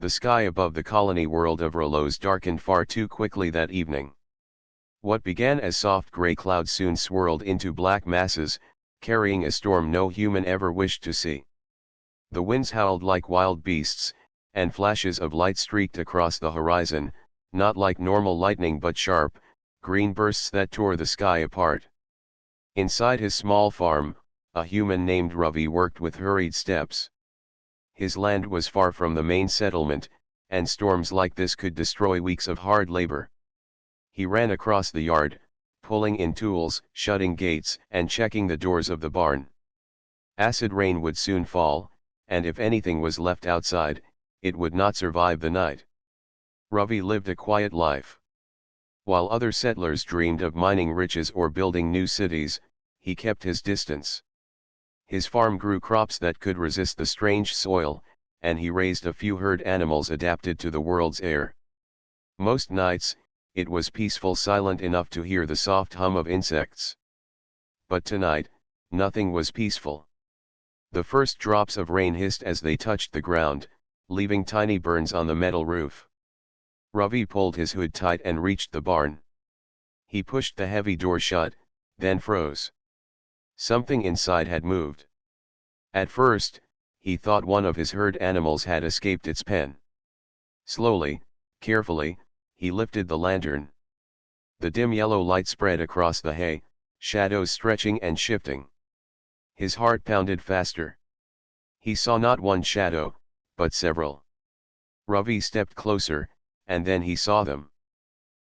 The sky above the colony world of Rolos darkened far too quickly that evening. What began as soft gray clouds soon swirled into black masses, carrying a storm no human ever wished to see. The winds howled like wild beasts, and flashes of light streaked across the horizon, not like normal lightning but sharp, green bursts that tore the sky apart. Inside his small farm, a human named Ravi worked with hurried steps. His land was far from the main settlement, and storms like this could destroy weeks of hard labor. He ran across the yard, pulling in tools, shutting gates, and checking the doors of the barn. Acid rain would soon fall, and if anything was left outside, it would not survive the night. Ravi lived a quiet life. While other settlers dreamed of mining riches or building new cities, he kept his distance. His farm grew crops that could resist the strange soil, and he raised a few herd animals adapted to the world's air. Most nights, it was peaceful, silent enough to hear the soft hum of insects. But tonight, nothing was peaceful. The first drops of rain hissed as they touched the ground, leaving tiny burns on the metal roof. Ravi pulled his hood tight and reached the barn. He pushed the heavy door shut, then froze. Something inside had moved. At first, he thought one of his herd animals had escaped its pen. Slowly, carefully, he lifted the lantern. The dim yellow light spread across the hay, shadows stretching and shifting. His heart pounded faster. He saw not one shadow, but several. Ravi stepped closer, and then he saw them.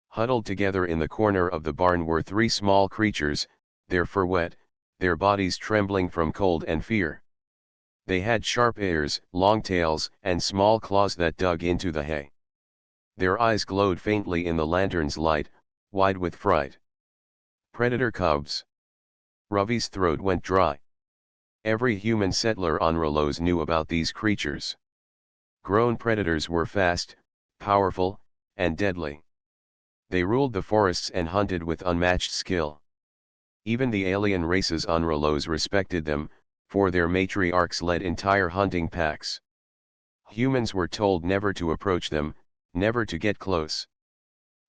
Huddled together in the corner of the barn were three small creatures, their fur wet, their bodies trembling from cold and fear. They had sharp ears, long tails, and small claws that dug into the hay. Their eyes glowed faintly in the lantern's light, wide with fright. Predator cubs. Ravi's throat went dry. Every human settler on Rolos knew about these creatures. Grown predators were fast, powerful, and deadly. They ruled the forests and hunted with unmatched skill. Even the alien races on Rolos respected them, for their matriarchs led entire hunting packs. Humans were told never to approach them, never to get close.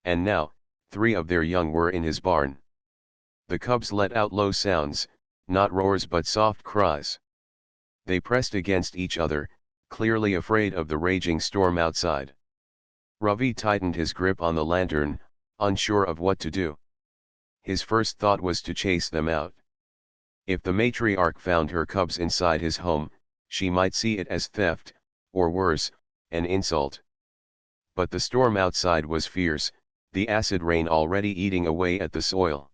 And now, three of their young were in his barn. The cubs let out low sounds, not roars but soft cries. They pressed against each other, clearly afraid of the raging storm outside. Ravi tightened his grip on the lantern, unsure of what to do. His first thought was to chase them out. If the matriarch found her cubs inside his home, she might see it as theft, or worse, an insult. But the storm outside was fierce, the acid rain already eating away at the soil.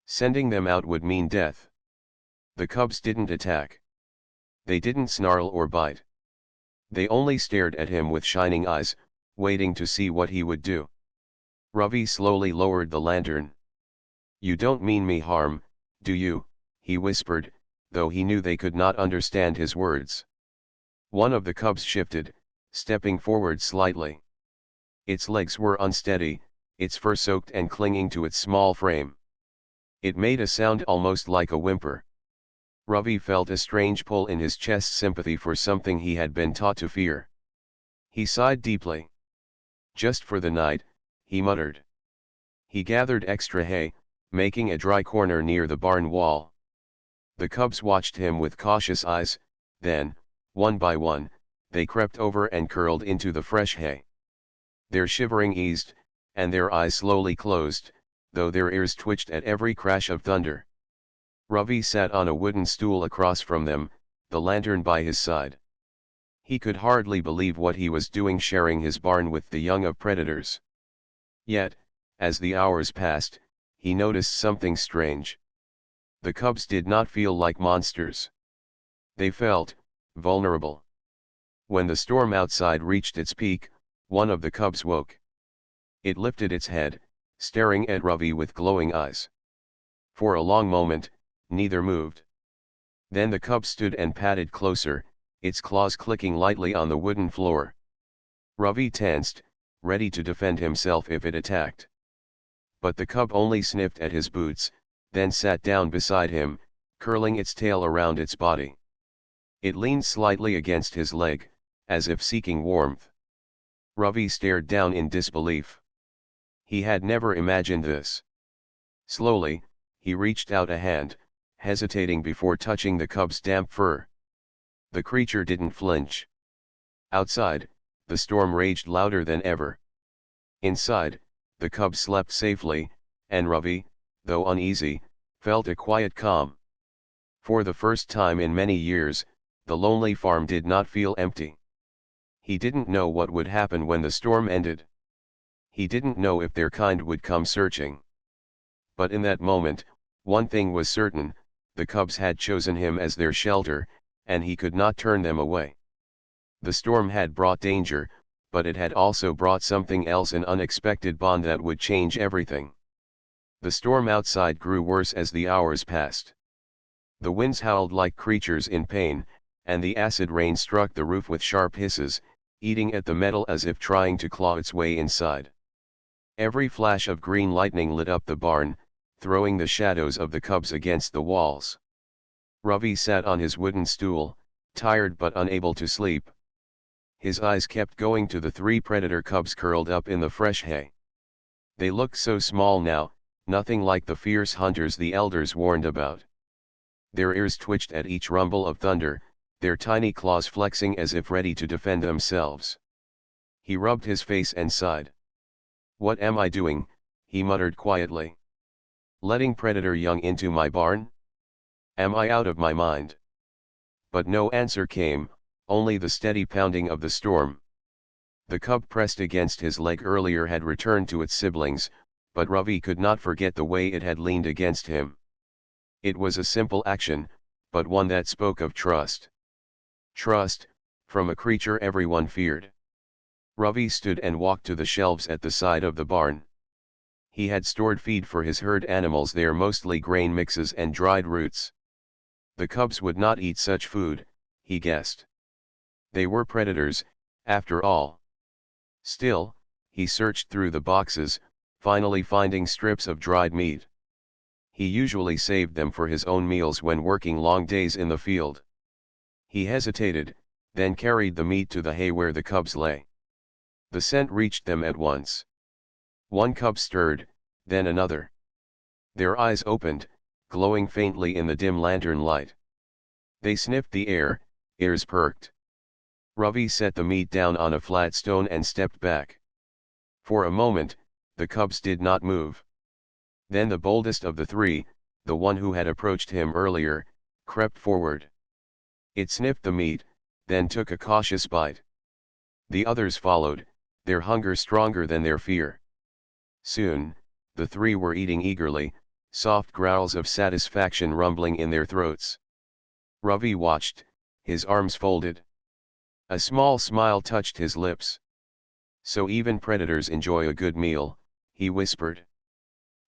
Sending them out would mean death. The cubs didn't attack. They didn't snarl or bite. They only stared at him with shining eyes, waiting to see what he would do. Ravi slowly lowered the lantern. "You don't mean me harm, do you?" he whispered, though he knew they could not understand his words. One of the cubs shifted, stepping forward slightly. Its legs were unsteady, its fur soaked and clinging to its small frame. It made a sound almost like a whimper. Ravi felt a strange pull in his chest, sympathy for something he had been taught to fear. He sighed deeply. "Just for the night," he muttered. He gathered extra hay, making a dry corner near the barn wall. The cubs watched him with cautious eyes, then, one by one, they crept over and curled into the fresh hay. Their shivering eased, and their eyes slowly closed, though their ears twitched at every crash of thunder. Ravi sat on a wooden stool across from them, the lantern by his side. He could hardly believe what he was doing, sharing his barn with the young of predators. Yet, as the hours passed, he noticed something strange. The cubs did not feel like monsters. They felt vulnerable. When the storm outside reached its peak, one of the cubs woke. It lifted its head, staring at Ravi with glowing eyes. For a long moment, neither moved. Then the cub stood and padded closer, its claws clicking lightly on the wooden floor. Ravi tensed, ready to defend himself if it attacked. But the cub only sniffed at his boots, then sat down beside him, curling its tail around its body. It leaned slightly against his leg, as if seeking warmth. Ravi stared down in disbelief. He had never imagined this. Slowly, he reached out a hand, hesitating before touching the cub's damp fur. The creature didn't flinch. Outside, the storm raged louder than ever. Inside, the cub slept safely, and Ravi, though uneasy, felt a quiet calm. For the first time in many years, the lonely farm did not feel empty. He didn't know what would happen when the storm ended. He didn't know if their kind would come searching. But in that moment, one thing was certain: the cubs had chosen him as their shelter, and he could not turn them away. The storm had brought danger, but it had also brought something else, an unexpected bond that would change everything. The storm outside grew worse as the hours passed. The winds howled like creatures in pain, and the acid rain struck the roof with sharp hisses, eating at the metal as if trying to claw its way inside. Every flash of green lightning lit up the barn, throwing the shadows of the cubs against the walls. Ravi sat on his wooden stool, tired but unable to sleep. His eyes kept going to the three predator cubs curled up in the fresh hay. They looked so small now, nothing like the fierce hunters the elders warned about. Their ears twitched at each rumble of thunder, their tiny claws flexing as if ready to defend themselves. He rubbed his face and sighed. "What am I doing?" he muttered quietly. "Letting predator young into my barn? Am I out of my mind?" But no answer came, only the steady pounding of the storm. The cub pressed against his leg earlier had returned to its siblings, but Ravi could not forget the way it had leaned against him. It was a simple action, but one that spoke of trust. Trust, from a creature everyone feared. Ravi stood and walked to the shelves at the side of the barn. He had stored feed for his herd animals there, mostly grain mixes and dried roots. The cubs would not eat such food, he guessed. They were predators, after all. Still, he searched through the boxes, finally finding strips of dried meat. He usually saved them for his own meals when working long days in the field. He hesitated, then carried the meat to the hay where the cubs lay. The scent reached them at once. One cub stirred, then another. Their eyes opened, glowing faintly in the dim lantern light. They sniffed the air, ears perked. Ravi set the meat down on a flat stone and stepped back. For a moment, the cubs did not move. Then the boldest of the three, the one who had approached him earlier, crept forward. It sniffed the meat, then took a cautious bite. The others followed, their hunger stronger than their fear. Soon, the three were eating eagerly, soft growls of satisfaction rumbling in their throats. Ravi watched, his arms folded. A small smile touched his lips. "So even predators enjoy a good meal," he whispered.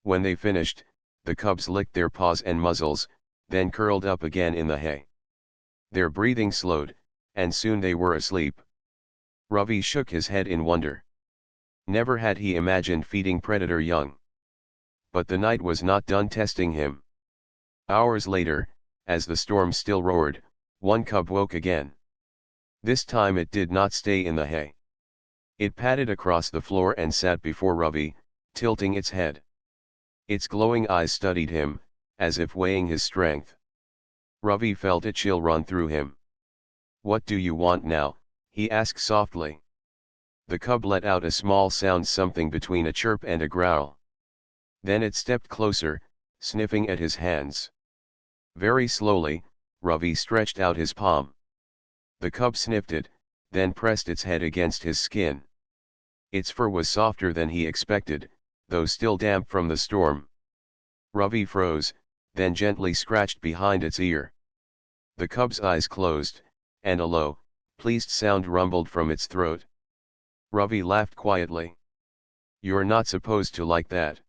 When they finished, the cubs licked their paws and muzzles, then curled up again in the hay. Their breathing slowed, and soon they were asleep. Ravi shook his head in wonder. Never had he imagined feeding predator young. But the night was not done testing him. Hours later, as the storm still roared, one cub woke again. This time it did not stay in the hay. It padded across the floor and sat before Ravi, tilting its head. Its glowing eyes studied him, as if weighing his strength. Ravi felt a chill run through him. "What do you want now?" he asked softly. The cub let out a small sound, something between a chirp and a growl. Then it stepped closer, sniffing at his hands. Very slowly, Ravi stretched out his palm. The cub sniffed it, then pressed its head against his skin. Its fur was softer than he expected, though still damp from the storm. Ravi froze, then gently scratched behind its ear. The cub's eyes closed, and a low, pleased sound rumbled from its throat. Ravi laughed quietly. "You're not supposed to like that.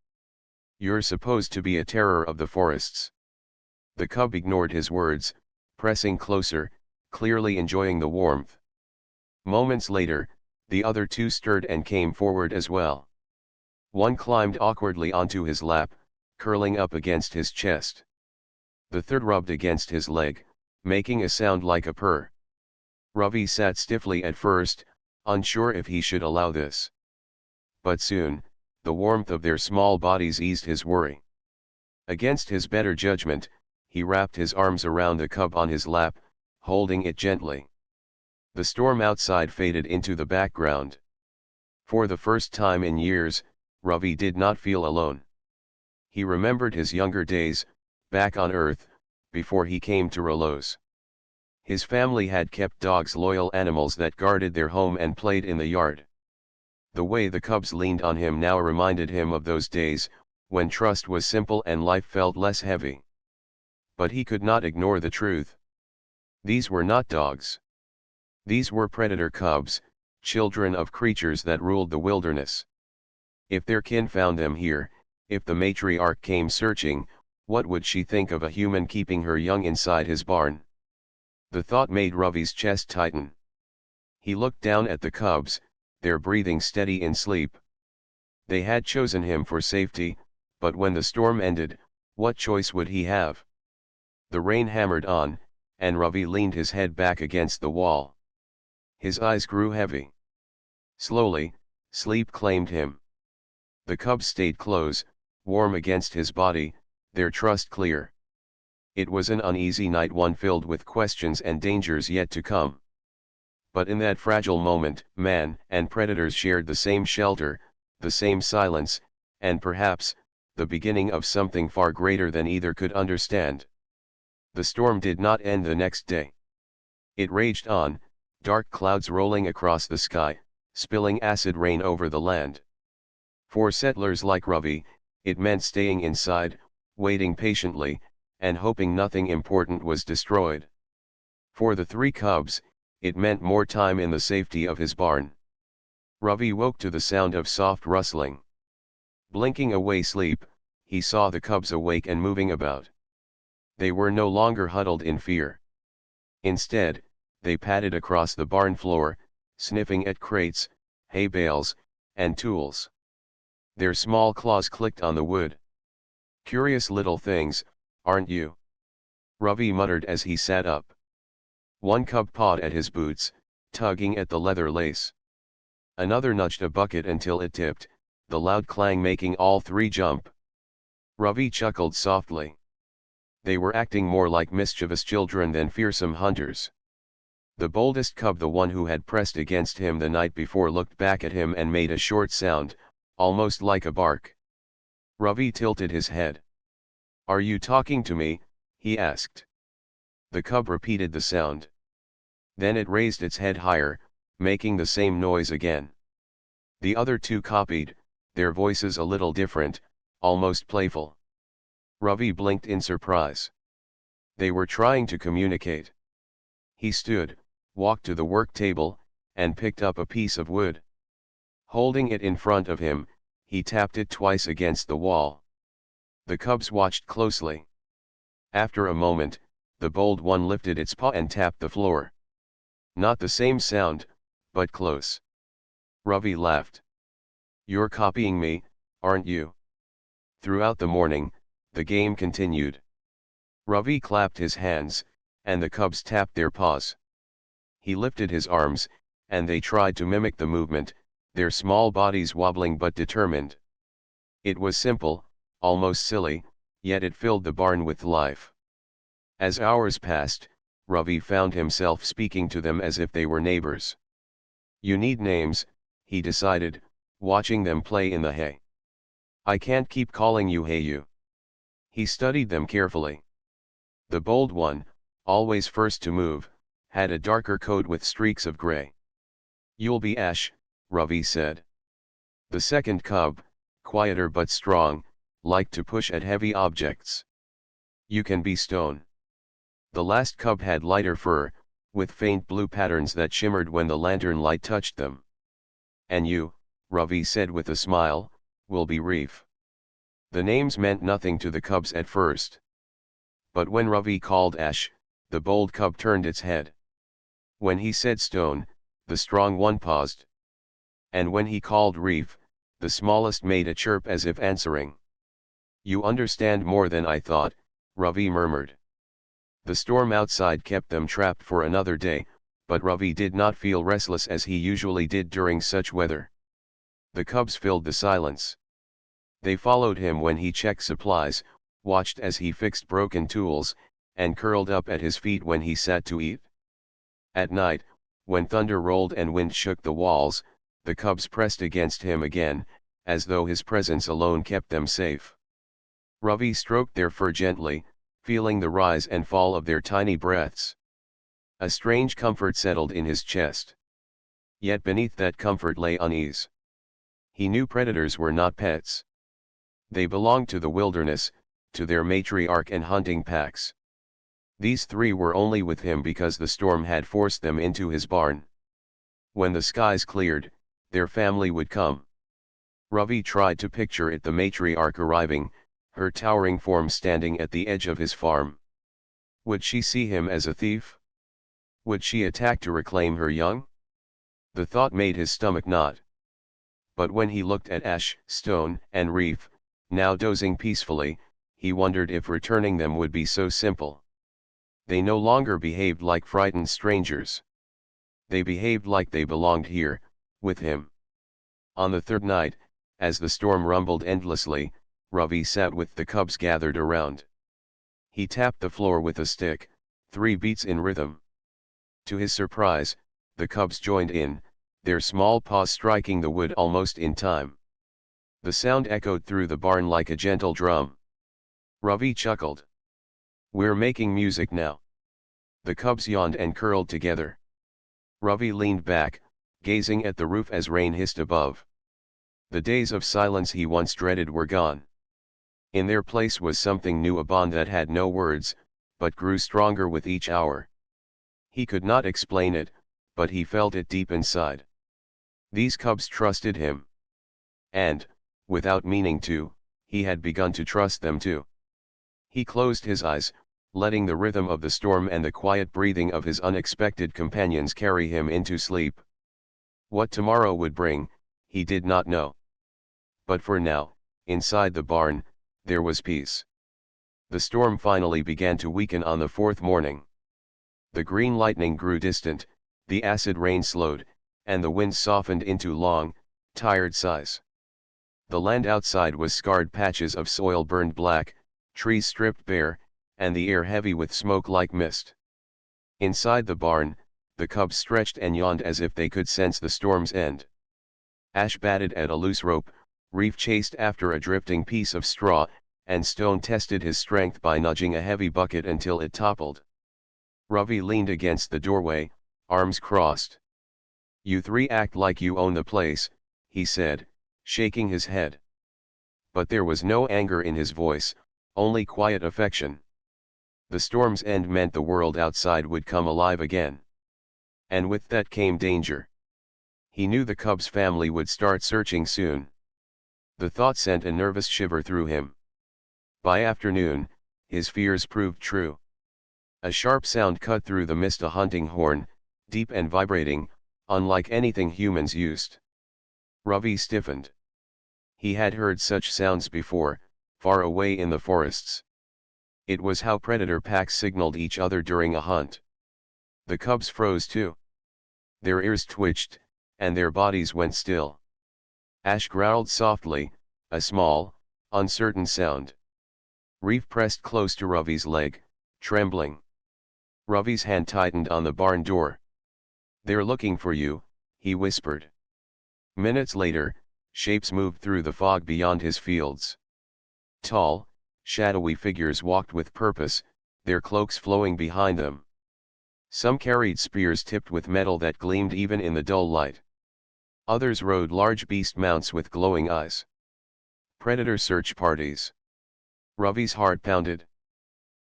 You're supposed to be a terror of the forests." The cub ignored his words, pressing closer, clearly enjoying the warmth. Moments later, the other two stirred and came forward as well. One climbed awkwardly onto his lap, curling up against his chest. The third rubbed against his leg, making a sound like a purr. Ravi sat stiffly at first, unsure if he should allow this. But soon, the warmth of their small bodies eased his worry. Against his better judgment, he wrapped his arms around the cub on his lap, holding it gently. The storm outside faded into the background. For the first time in years, Ravi did not feel alone. He remembered his younger days, back on Earth, before he came to Rolos. His family had kept dogs, loyal animals that guarded their home and played in the yard. The way the cubs leaned on him now reminded him of those days, when trust was simple and life felt less heavy. But he could not ignore the truth. These were not dogs. These were predator cubs, children of creatures that ruled the wilderness. If their kin found them here, if the matriarch came searching, what would she think of a human keeping her young inside his barn? The thought made Ravi's chest tighten. He looked down at the cubs, their breathing steady in sleep. They had chosen him for safety, but when the storm ended, what choice would he have? The rain hammered on, and Ravi leaned his head back against the wall. His eyes grew heavy. Slowly, sleep claimed him. The cubs stayed close, warm against his body, their trust clear. It was an uneasy night, one filled with questions and dangers yet to come. But in that fragile moment, man and predators shared the same shelter, the same silence, and perhaps, the beginning of something far greater than either could understand. The storm did not end the next day. It raged on, dark clouds rolling across the sky, spilling acid rain over the land. For settlers like Ravi, it meant staying inside, waiting patiently, and hoping nothing important was destroyed. For the three cubs, it meant more time in the safety of his barn. Ravi woke to the sound of soft rustling. Blinking away sleep, he saw the cubs awake and moving about. They were no longer huddled in fear. Instead, they padded across the barn floor, sniffing at crates, hay bales, and tools. Their small claws clicked on the wood. "Curious little things, aren't you?" Ravi muttered as he sat up. One cub pawed at his boots, tugging at the leather lace. Another nudged a bucket until it tipped, the loud clang making all three jump. Ravi chuckled softly. They were acting more like mischievous children than fearsome hunters. The boldest cub, the one who had pressed against him the night before, looked back at him and made a short sound, almost like a bark. Ravi tilted his head. "Are you talking to me?" he asked. The cub repeated the sound. Then it raised its head higher, making the same noise again. The other two copied, their voices a little different, almost playful. Ravi blinked in surprise. They were trying to communicate. He stood, walked to the work table, and picked up a piece of wood. Holding it in front of him, he tapped it twice against the wall. The cubs watched closely. After a moment, the bold one lifted its paw and tapped the floor. Not the same sound, but close. Ravi laughed. "You're copying me, aren't you?" Throughout the morning, the game continued. Ravi clapped his hands, and the cubs tapped their paws. He lifted his arms, and they tried to mimic the movement, their small bodies wobbling but determined. It was simple, almost silly, yet it filled the barn with life. As hours passed, Ravi found himself speaking to them as if they were neighbors. "You need names," he decided, watching them play in the hay. "I can't keep calling you Hayu." He studied them carefully. The bold one, always first to move, had a darker coat with streaks of gray. "You'll be Ash," Ravi said. The second cub, quieter but strong, liked to push at heavy objects. "You can be Stone." The last cub had lighter fur, with faint blue patterns that shimmered when the lantern light touched them. "And you," Ravi said with a smile, "will be Reef." The names meant nothing to the cubs at first. But when Ravi called Ash, the bold cub turned its head. When he said Stone, the strong one paused. And when he called Reef, the smallest made a chirp as if answering. "You understand more than I thought," Ravi murmured. The storm outside kept them trapped for another day, but Ravi did not feel restless as he usually did during such weather. The cubs filled the silence. They followed him when he checked supplies, watched as he fixed broken tools, and curled up at his feet when he sat to eat. At night, when thunder rolled and wind shook the walls, the cubs pressed against him again, as though his presence alone kept them safe. Ravi stroked their fur gently, feeling the rise and fall of their tiny breaths. A strange comfort settled in his chest. Yet beneath that comfort lay unease. He knew predators were not pets. They belonged to the wilderness, to their matriarch and hunting packs. These three were only with him because the storm had forced them into his barn. When the skies cleared, their family would come. Ravi tried to picture it, the matriarch arriving, her towering form standing at the edge of his farm. Would she see him as a thief? Would she attack to reclaim her young? The thought made his stomach knot. But when he looked at Ash, Stone, and Reef, now dozing peacefully, he wondered if returning them would be so simple. They no longer behaved like frightened strangers. They behaved like they belonged here, with him. On the third night, as the storm rumbled endlessly, Ravi sat with the cubs gathered around. He tapped the floor with a stick, 3 beats in rhythm. To his surprise, the cubs joined in, their small paws striking the wood almost in time. The sound echoed through the barn like a gentle drum. Ravi chuckled. "We're making music now." The cubs yawned and curled together. Ravi leaned back, gazing at the roof as rain hissed above. The days of silence he once dreaded were gone. In their place was something new, a bond that had no words, but grew stronger with each hour. He could not explain it, but he felt it deep inside. These cubs trusted him. And, without meaning to, he had begun to trust them too. He closed his eyes, letting the rhythm of the storm and the quiet breathing of his unexpected companions carry him into sleep. What tomorrow would bring, he did not know. But for now, inside the barn, there was peace. The storm finally began to weaken on the 4th morning. The green lightning grew distant, the acid rain slowed, and the wind softened into long, tired sighs. The land outside was scarred patches of soil burned black, trees stripped bare, and the air heavy with smoke like mist. Inside the barn, the cubs stretched and yawned as if they could sense the storm's end. Ash batted at a loose rope, Reef chased after a drifting piece of straw, and Stone tested his strength by nudging a heavy bucket until it toppled. Ravi leaned against the doorway, arms crossed. "You three act like you own the place," he said, shaking his head. But there was no anger in his voice, only quiet affection. The storm's end meant the world outside would come alive again. And with that came danger. He knew the cubs' family would start searching soon. The thought sent a nervous shiver through him. By afternoon, his fears proved true. A sharp sound cut through the mist, a hunting horn, deep and vibrating, unlike anything humans used. Ravi stiffened. He had heard such sounds before, far away in the forests. It was how predator packs signaled each other during a hunt. The cubs froze too. Their ears twitched, and their bodies went still. Ash growled softly, a small, uncertain sound. Reef pressed close to Ravi's leg, trembling. Ravi's hand tightened on the barn door. "They're looking for you," he whispered. Minutes later, shapes moved through the fog beyond his fields. Tall, shadowy figures walked with purpose, their cloaks flowing behind them. Some carried spears tipped with metal that gleamed even in the dull light. Others rode large beast mounts with glowing eyes. Predator search parties. Ravi's heart pounded.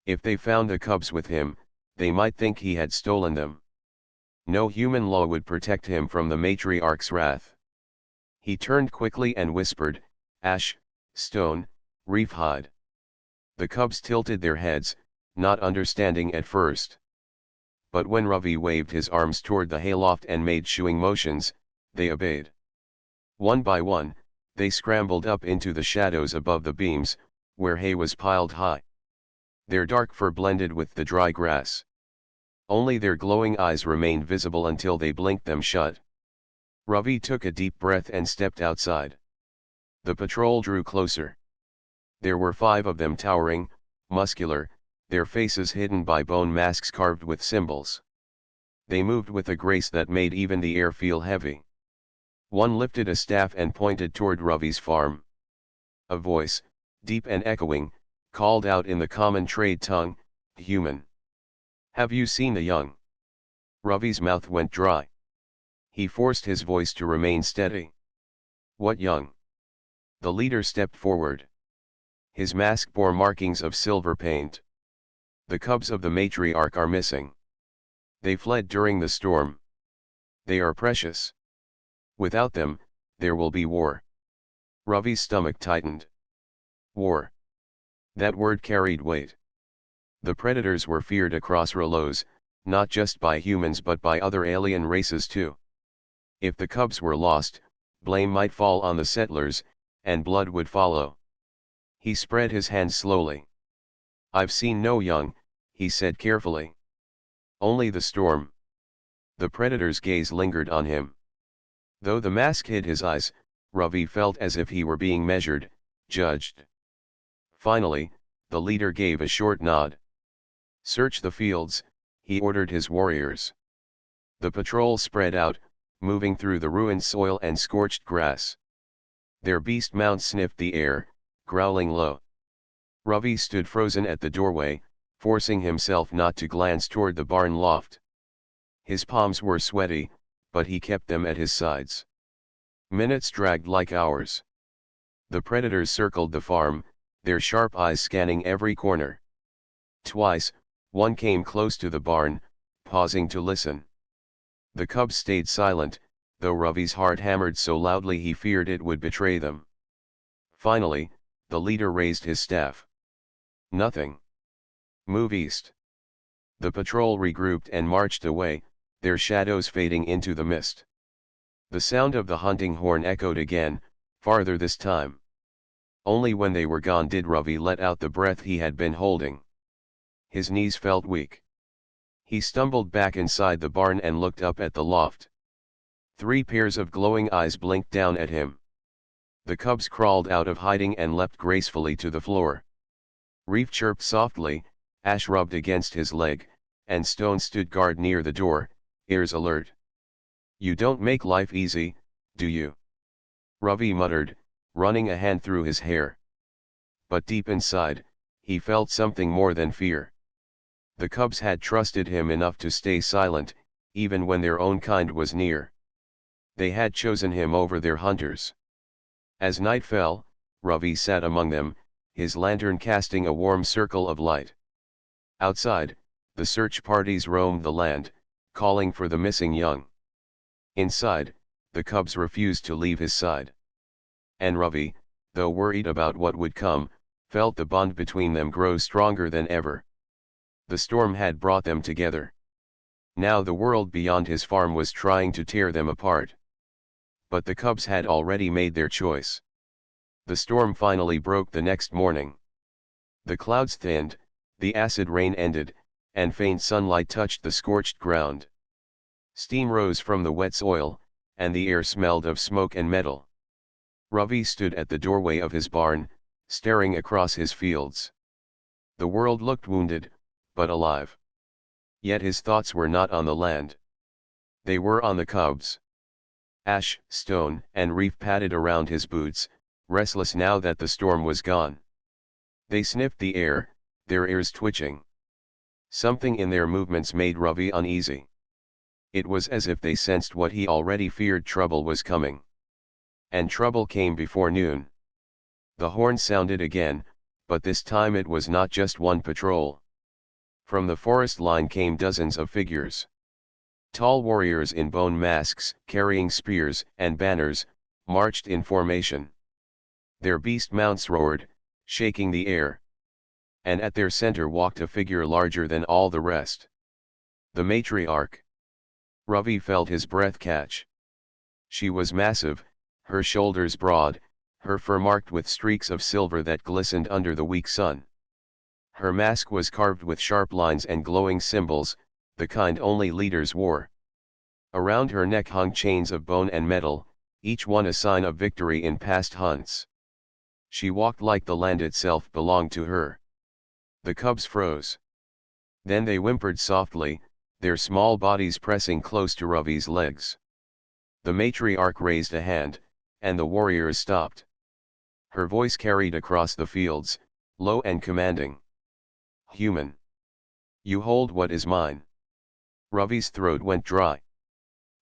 If they found the cubs with him, they might think he had stolen them. No human law would protect him from the matriarch's wrath. He turned quickly and whispered, "Ash, Stone, Reef, hide." The cubs tilted their heads, not understanding at first. But when Ravi waved his arms toward the hayloft and made shooing motions, they obeyed. One by one, they scrambled up into the shadows above the beams, where hay was piled high. Their dark fur blended with the dry grass. Only their glowing eyes remained visible until they blinked them shut. Ravi took a deep breath and stepped outside. The patrol drew closer. There were 5 of them, towering, muscular, their faces hidden by bone masks carved with symbols. They moved with a grace that made even the air feel heavy. One lifted a staff and pointed toward Ravi's farm. A voice, deep and echoing, called out in the common trade tongue, "Human. Have you seen the young?" Ravi's mouth went dry. He forced his voice to remain steady. "What young?" The leader stepped forward. His mask bore markings of silver paint. "The cubs of the matriarch are missing. They fled during the storm. They are precious. Without them, there will be war." Ravi's stomach tightened. War. That word carried weight. The predators were feared across Rolos, not just by humans but by other alien races too. If the cubs were lost, blame might fall on the settlers, and blood would follow. He spread his hands slowly. "I've seen no young," he said carefully. "Only the storm." The predator's gaze lingered on him. Though the mask hid his eyes, Ravi felt as if he were being measured, judged. Finally, the leader gave a short nod. "Search the fields," he ordered his warriors. The patrol spread out, moving through the ruined soil and scorched grass. Their beast mounts sniffed the air, growling low. Ravi stood frozen at the doorway, forcing himself not to glance toward the barn loft. His palms were sweaty, but he kept them at his sides. Minutes dragged like hours. The predators circled the farm, their sharp eyes scanning every corner. Twice, one came close to the barn, pausing to listen. The cubs stayed silent, though Ravi's heart hammered so loudly he feared it would betray them. Finally, the leader raised his staff. "Nothing. Move east." The patrol regrouped and marched away, their shadows fading into the mist. The sound of the hunting horn echoed again, farther this time. Only when they were gone did Ravi let out the breath he had been holding. His knees felt weak. He stumbled back inside the barn and looked up at the loft. 3 pairs of glowing eyes blinked down at him. The cubs crawled out of hiding and leapt gracefully to the floor. Reef chirped softly, Ash rubbed against his leg, and Stone stood guard near the door, ears alert. "You don't make life easy, do you?" Ravi muttered, running a hand through his hair. But deep inside, he felt something more than fear. The cubs had trusted him enough to stay silent, even when their own kind was near. They had chosen him over their hunters. As night fell, Ravi sat among them, his lantern casting a warm circle of light. Outside, the search parties roamed the land, calling for the missing young. Inside, the cubs refused to leave his side. And Ravi, though worried about what would come, felt the bond between them grow stronger than ever. The storm had brought them together. Now the world beyond his farm was trying to tear them apart. But the cubs had already made their choice. The storm finally broke the next morning. The clouds thinned, the acid rain ended, and faint sunlight touched the scorched ground. Steam rose from the wet soil, and the air smelled of smoke and metal. Ravi stood at the doorway of his barn, staring across his fields. The world looked wounded, but alive. Yet his thoughts were not on the land. They were on the cubs. Ash, Stone, and Reef padded around his boots, restless now that the storm was gone. They sniffed the air, their ears twitching. Something in their movements made Ravi uneasy. It was as if they sensed what he already feared: trouble was coming. And trouble came before noon. The horn sounded again, but this time it was not just one patrol. From the forest line came dozens of figures. Tall warriors in bone masks, carrying spears and banners, marched in formation. Their beast mounts roared, shaking the air. And at their center walked a figure larger than all the rest. The matriarch. Ravi felt his breath catch. She was massive, her shoulders broad, her fur marked with streaks of silver that glistened under the weak sun. Her mask was carved with sharp lines and glowing symbols, the kind only leaders wore. Around her neck hung chains of bone and metal, each one a sign of victory in past hunts. She walked like the land itself belonged to her. The cubs froze. Then they whimpered softly, their small bodies pressing close to Ravi's legs. The matriarch raised a hand, and the warriors stopped. Her voice carried across the fields, low and commanding. Human. You hold what is mine. Ravi's throat went dry.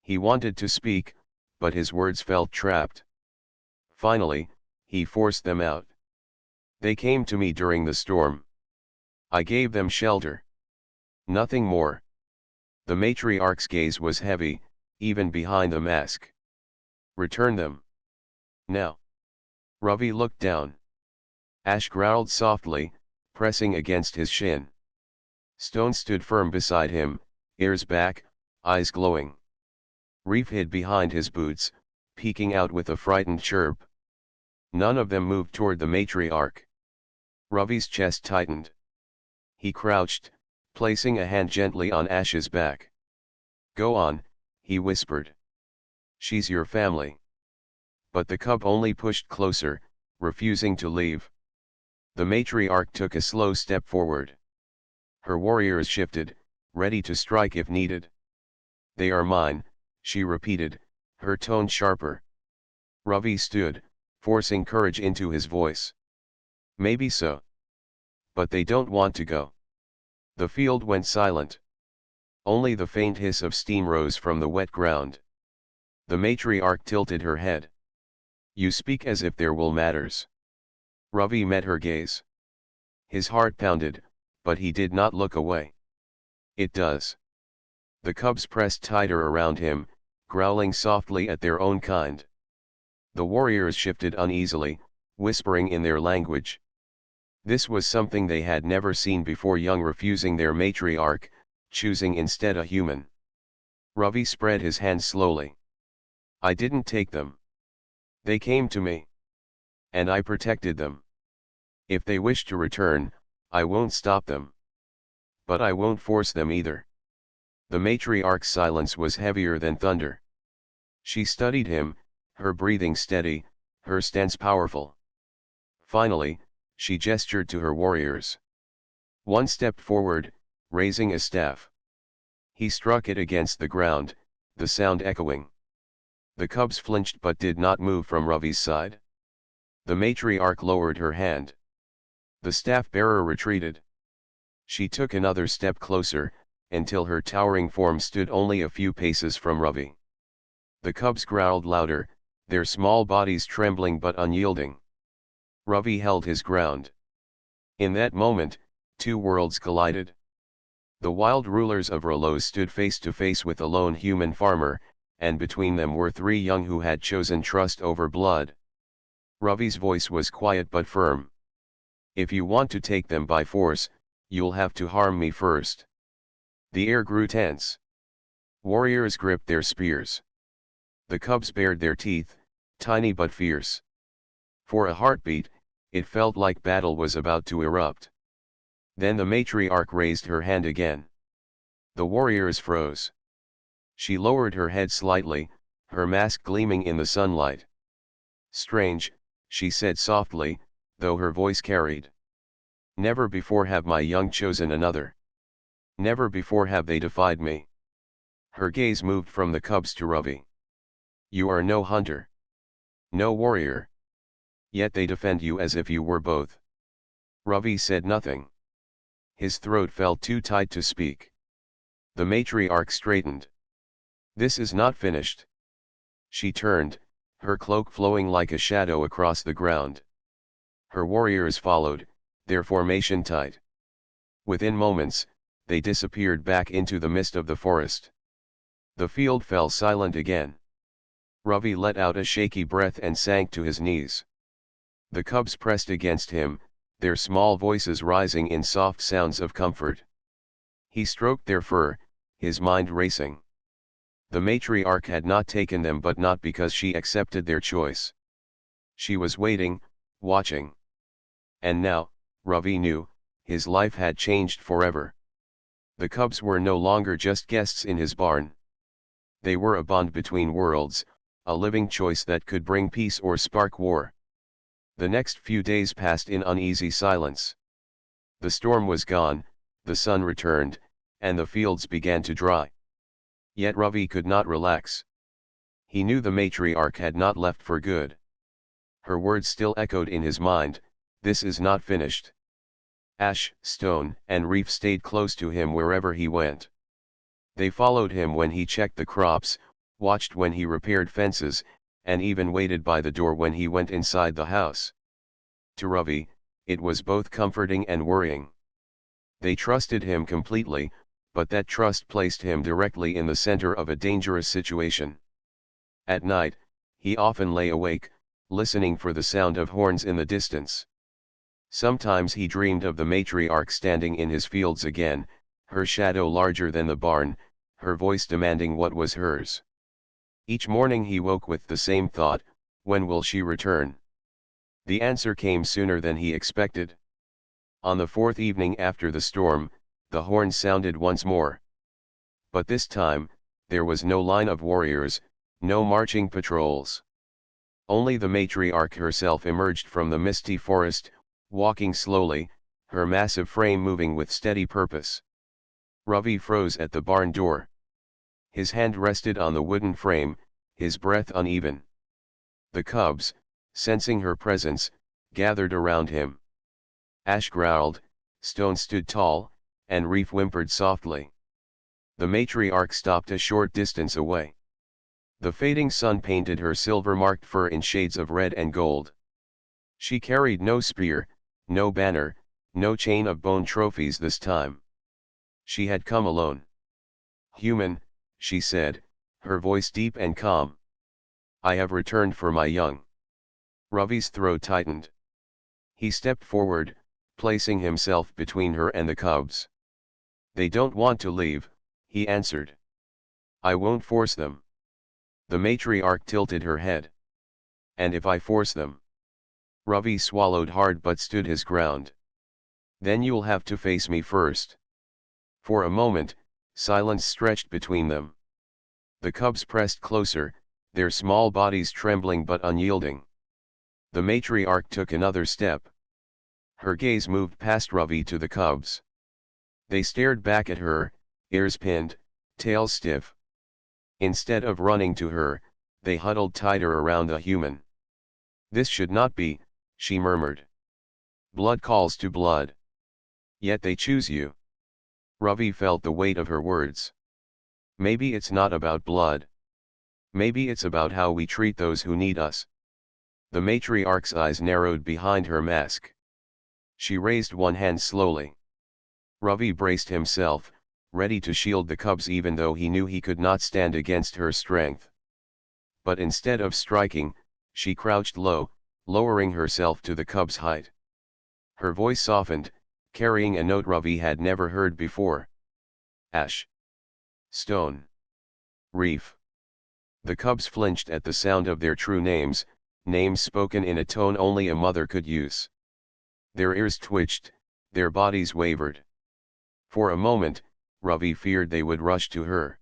He wanted to speak, but his words felt trapped. Finally, he forced them out. They came to me during the storm. I gave them shelter. Nothing more. The matriarch's gaze was heavy, even behind the mask. Return them. Now. Ravi looked down. Ash growled softly, pressing against his shin. Stone stood firm beside him, ears back, eyes glowing. Reef hid behind his boots, peeking out with a frightened chirp. None of them moved toward the matriarch. Ravi's chest tightened. He crouched, placing a hand gently on Ash's back. Go on, he whispered. She's your family. But the cub only pushed closer, refusing to leave. The matriarch took a slow step forward. Her warriors shifted, ready to strike if needed. They are mine, she repeated, her tone sharper. Ravi stood, forcing courage into his voice. Maybe so. But they don't want to go. The field went silent. Only the faint hiss of steam rose from the wet ground. The matriarch tilted her head. You speak as if there will matters. Ravi met her gaze. His heart pounded, but he did not look away. It does. The cubs pressed tighter around him, growling softly at their own kind. The warriors shifted uneasily, whispering in their language. This was something they had never seen before, young refusing their matriarch, choosing instead a human. Ravi spread his hands slowly. I didn't take them. They came to me. And I protected them. If they wish to return, I won't stop them. But I won't force them either. The matriarch's silence was heavier than thunder. She studied him, her breathing steady, her stance powerful. Finally, she gestured to her warriors. One stepped forward, raising a staff. He struck it against the ground, the sound echoing. The cubs flinched but did not move from Ravi's side. The matriarch lowered her hand. The staff-bearer retreated. She took another step closer, until her towering form stood only a few paces from Ravi. The cubs growled louder, their small bodies trembling but unyielding. Ravi held his ground. In that moment, two worlds collided. The wild rulers of Rolos stood face to face with a lone human farmer, and between them were three young who had chosen trust over blood. Ravi's voice was quiet but firm. If you want to take them by force, you'll have to harm me first. The air grew tense. Warriors gripped their spears. The cubs bared their teeth, tiny but fierce. For a heartbeat, it felt like battle was about to erupt. Then the matriarch raised her hand again. The warriors froze. She lowered her head slightly, her mask gleaming in the sunlight. Strange, she said softly, though her voice carried. Never before have my young chosen another. Never before have they defied me. Her gaze moved from the cubs to Ravi. You are no hunter. No warrior. Yet they defend you as if you were both. Ravi said nothing. His throat felt too tight to speak. The matriarch straightened. This is not finished. She turned, her cloak flowing like a shadow across the ground. Her warriors followed, their formation tight. Within moments, they disappeared back into the mist of the forest. The field fell silent again. Ravi let out a shaky breath and sank to his knees. The cubs pressed against him, their small voices rising in soft sounds of comfort. He stroked their fur, his mind racing. The matriarch had not taken them, but not because she accepted their choice. She was waiting, watching. And now, Ravi knew, his life had changed forever. The cubs were no longer just guests in his barn. They were a bond between worlds, a living choice that could bring peace or spark war. The next few days passed in uneasy silence. The storm was gone, the sun returned, and the fields began to dry. Yet Ravi could not relax. He knew the matriarch had not left for good. Her words still echoed in his mind, "This is not finished." Ash, Stone, and Reef stayed close to him wherever he went. They followed him when he checked the crops, watched when he repaired fences, and even waited by the door when he went inside the house. To Ravi, it was both comforting and worrying. They trusted him completely, but that trust placed him directly in the center of a dangerous situation. At night, he often lay awake, listening for the sound of horns in the distance. Sometimes he dreamed of the matriarch standing in his fields again, her shadow larger than the barn, her voice demanding what was hers. Each morning he woke with the same thought, when will she return? The answer came sooner than he expected. On the fourth evening after the storm, the horns sounded once more. But this time, there was no line of warriors, no marching patrols. Only the matriarch herself emerged from the misty forest, walking slowly, her massive frame moving with steady purpose. Ravi froze at the barn door. His hand rested on the wooden frame, his breath uneven. The cubs, sensing her presence, gathered around him. Ash growled, Stone stood tall, and Reef whimpered softly. The matriarch stopped a short distance away. The fading sun painted her silver-marked fur in shades of red and gold. She carried no spear, no banner, no chain of bone trophies this time. She had come alone. "Human," she said, her voice deep and calm. "I have returned for my young." Ravi's throat tightened. He stepped forward, placing himself between her and the cubs. "They don't want to leave," he answered. "I won't force them." The matriarch tilted her head. "And if I force them?" Ravi swallowed hard but stood his ground. "Then you'll have to face me first." For a moment, silence stretched between them. The cubs pressed closer, their small bodies trembling but unyielding. The matriarch took another step. Her gaze moved past Ravi to the cubs. They stared back at her, ears pinned, tails stiff. Instead of running to her, they huddled tighter around the human. "This should not be," she murmured. "Blood calls to blood. Yet they choose you." Ravi felt the weight of her words. "Maybe it's not about blood. Maybe it's about how we treat those who need us." The matriarch's eyes narrowed behind her mask. She raised one hand slowly. Ravi braced himself, ready to shield the cubs even though he knew he could not stand against her strength. But instead of striking, she crouched low, lowering herself to the cub's height. Her voice softened, carrying a note Ravi had never heard before. "Ash. Stone. Reef." The cubs flinched at the sound of their true names, names spoken in a tone only a mother could use. Their ears twitched, their bodies wavered. For a moment, Ravi feared they would rush to her.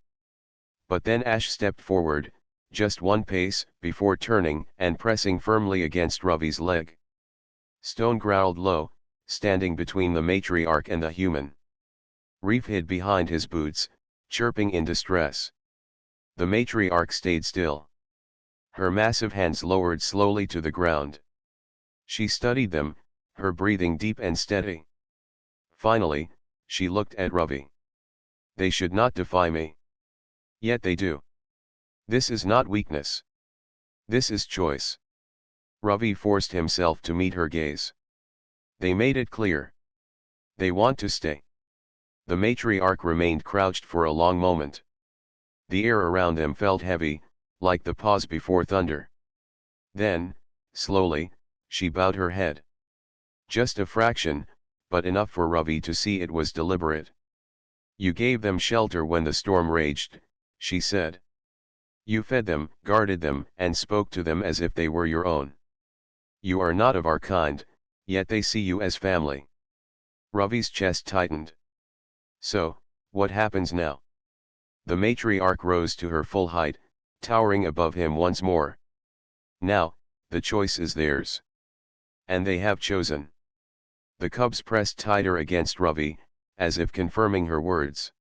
But then Ash stepped forward, just one pace, before turning and pressing firmly against Ravi's leg. Stone growled low, standing between the matriarch and the human. Reef hid behind his boots, chirping in distress. The matriarch stayed still. Her massive hands lowered slowly to the ground. She studied them, her breathing deep and steady. Finally, she looked at Ravi. "They should not defy me. Yet they do. This is not weakness. This is choice." Ravi forced himself to meet her gaze. "They made it clear. They want to stay." The matriarch remained crouched for a long moment. The air around them felt heavy, like the pause before thunder. Then, slowly, she bowed her head. Just a fraction, but enough for Ravi to see it was deliberate. "You gave them shelter when the storm raged," she said. "You fed them, guarded them, and spoke to them as if they were your own. You are not of our kind, yet they see you as family." Ravi's chest tightened. "So, What happens now? The matriarch rose to her full height, towering above him once more. Now, the choice is theirs. And they have chosen. The cubs pressed tighter against Ravi, as if confirming her words.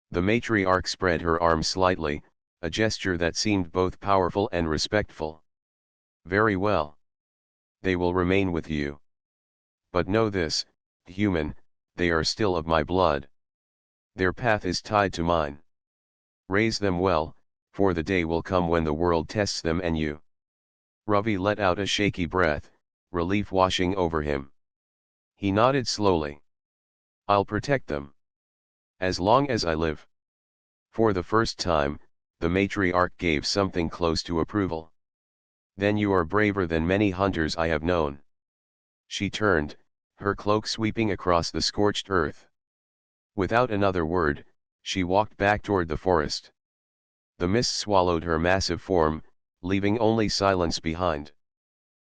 The matriarch spread her arms slightly, a gesture that seemed both powerful and respectful. Very well. They will remain with you. But know this, human, they are still of my blood. Their path is tied to mine. Raise them well, for the day will come when the world tests them and you. Ravi let out a shaky breath, relief washing over him. He nodded slowly. I'll protect them. As long as I live. For the first time, the matriarch gave something close to approval. Then you are braver than many hunters I have known. She turned, her cloak sweeping across the scorched earth. Without another word, she walked back toward the forest. The mist swallowed her massive form, leaving only silence behind.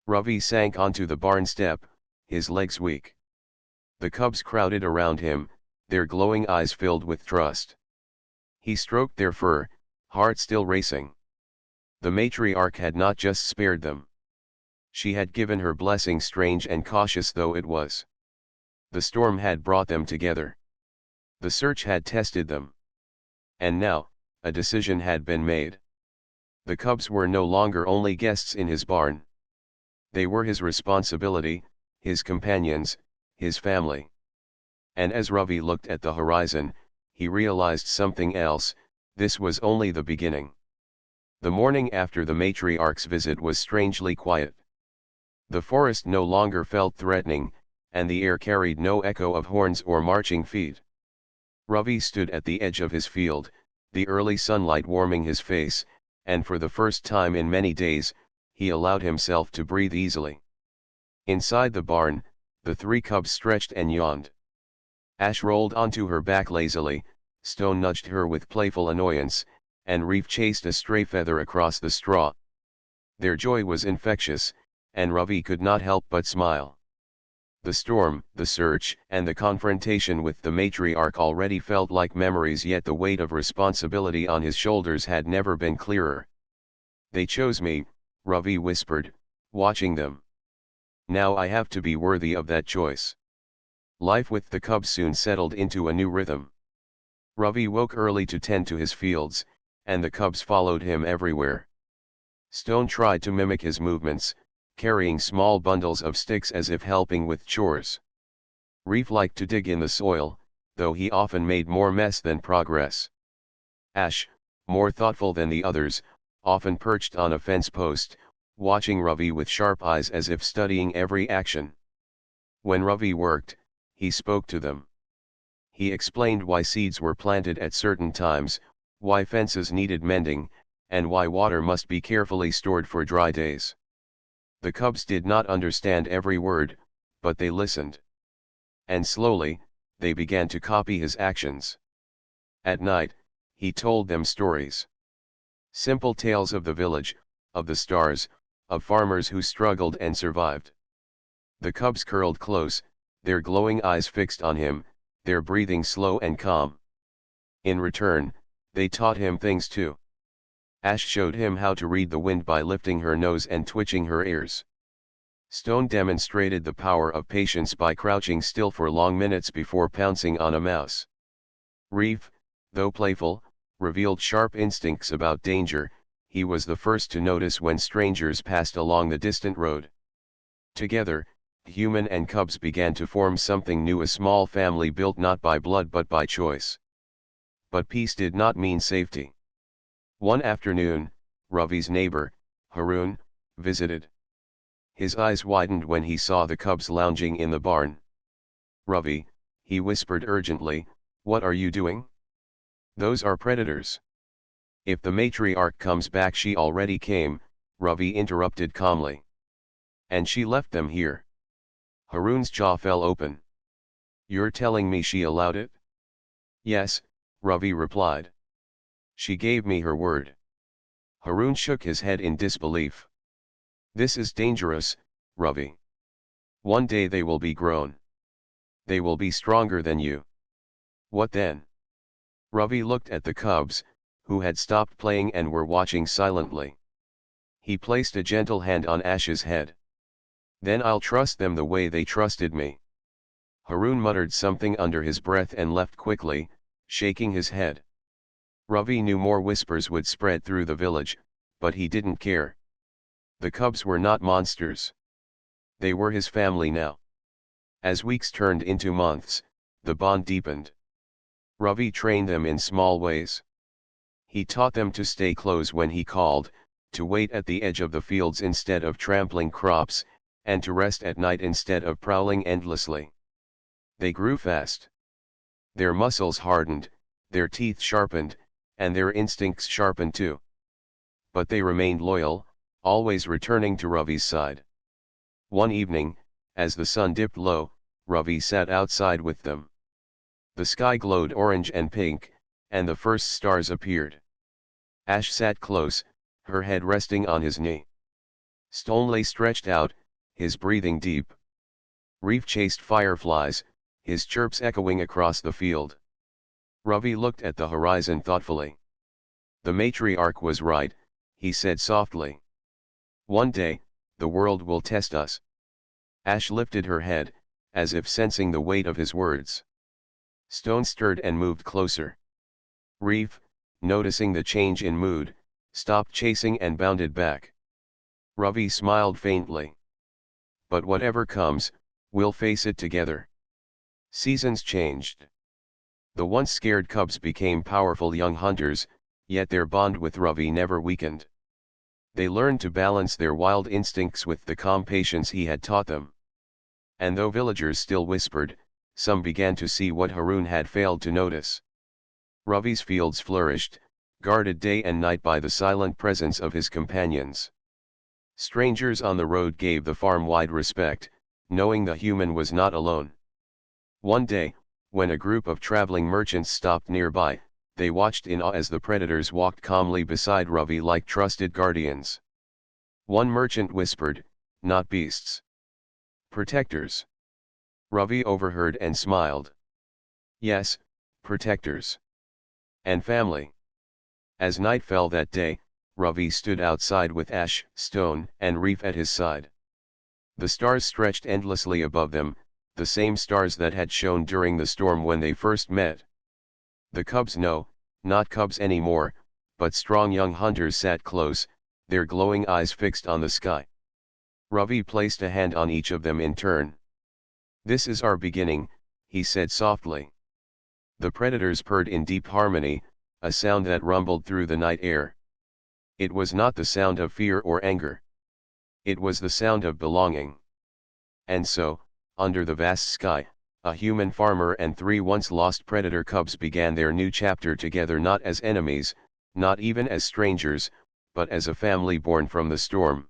Ravi sank onto the barn step, his legs weak. The cubs crowded around him, their glowing eyes filled with trust. He stroked their fur, heart still racing. The matriarch had not just spared them. She had given her blessing, strange and cautious though it was. The storm had brought them together. The search had tested them. And now, a decision had been made. The cubs were no longer only guests in his barn. They were his responsibility, his companions, his family. And as Ravi looked at the horizon, he realized something else. This was only the beginning. The morning after the matriarch's visit was strangely quiet. The forest no longer felt threatening, and the air carried no echo of horns or marching feet. Ravi stood at the edge of his field, the early sunlight warming his face, and for the first time in many days, he allowed himself to breathe easily. Inside the barn, the three cubs stretched and yawned. Ash rolled onto her back lazily, Stone nudged her with playful annoyance, and Reef chased a stray feather across the straw. Their joy was infectious, and Ravi could not help but smile. The storm, the search, and the confrontation with the matriarch already felt like memories, yet the weight of responsibility on his shoulders had never been clearer. They chose me, Ravi whispered, watching them. Now I have to be worthy of that choice. Life with the cubs soon settled into a new rhythm. Ravi woke early to tend to his fields, and the cubs followed him everywhere. Stone tried to mimic his movements, carrying small bundles of sticks as if helping with chores. Reef liked to dig in the soil, though he often made more mess than progress. Ash, more thoughtful than the others, often perched on a fence post, watching Ravi with sharp eyes as if studying every action. When Ravi worked, he spoke to them. He explained why seeds were planted at certain times, why fences needed mending, and why water must be carefully stored for dry days. The cubs did not understand every word, but they listened. And slowly, they began to copy his actions. At night, he told them stories. Simple tales of the village, of the stars, of farmers who struggled and survived. The cubs curled close, their glowing eyes fixed on him, their breathing slow and calm. In return, they taught him things too. Ash showed him how to read the wind by lifting her nose and twitching her ears. Stone demonstrated the power of patience by crouching still for long minutes before pouncing on a mouse. Reef, though playful, revealed sharp instincts about danger. He was the first to notice when strangers passed along the distant road. Together, human and cubs began to form something new, a small family built not by blood but by choice. But peace did not mean safety. One afternoon, Ravi's neighbor, Haroon, visited. His eyes widened when he saw the cubs lounging in the barn. Ravi, he whispered urgently, what are you doing? Those are predators. If the matriarch comes back, she already came, Ravi interrupted calmly. And she left them here. Haroon's jaw fell open. You're telling me she allowed it? Yes, Ravi replied. She gave me her word. Haroon shook his head in disbelief. This is dangerous, Ravi. One day they will be grown. They will be stronger than you. What then? Ravi looked at the cubs, who had stopped playing and were watching silently. He placed a gentle hand on Ash's head. Then I'll trust them the way they trusted me. Harun muttered something under his breath and left quickly, shaking his head. Ravi knew more whispers would spread through the village, but he didn't care. The cubs were not monsters. They were his family now. As weeks turned into months, the bond deepened. Ravi trained them in small ways. He taught them to stay close when he called, to wait at the edge of the fields instead of trampling crops, and to rest at night instead of prowling endlessly. They grew fast. Their muscles hardened, their teeth sharpened, and their instincts sharpened too. But they remained loyal, always returning to Ravi's side. One evening, as the sun dipped low, Ravi sat outside with them. The sky glowed orange and pink, and the first stars appeared. Ash sat close, her head resting on his knee. Stone lay stretched out, his breathing deep. Reef chased fireflies, his chirps echoing across the field. Ravi looked at the horizon thoughtfully. The matriarch was right, he said softly. One day, the world will test us. Ash lifted her head, as if sensing the weight of his words. Stone stirred and moved closer. Reef, noticing the change in mood, stopped chasing and bounded back. Ravi smiled faintly. But whatever comes, we'll face it together. Seasons changed. The once scared cubs became powerful young hunters, yet their bond with Ravi never weakened. They learned to balance their wild instincts with the calm patience he had taught them. And though villagers still whispered, some began to see what Harun had failed to notice. Ravi's fields flourished, guarded day and night by the silent presence of his companions. Strangers on the road gave the farm wide respect, knowing the human was not alone. One day, when a group of traveling merchants stopped nearby, they watched in awe as the predators walked calmly beside Ravi like trusted guardians. One merchant whispered, "Not beasts. Protectors." Ravi overheard and smiled. "Yes, protectors. And family." As night fell that day, Ravi stood outside with Ash, Stone, and Reef at his side. The stars stretched endlessly above them, the same stars that had shone during the storm when they first met. The cubs no, not cubs anymore, but strong young hunters sat close, their glowing eyes fixed on the sky. Ravi placed a hand on each of them in turn. "This is our beginning," he said softly. The predators purred in deep harmony, a sound that rumbled through the night air. It was not the sound of fear or anger. It was the sound of belonging. And so, under the vast sky, a human farmer and three once lost predator cubs began their new chapter together, not as enemies, not even as strangers, but as a family born from the storm.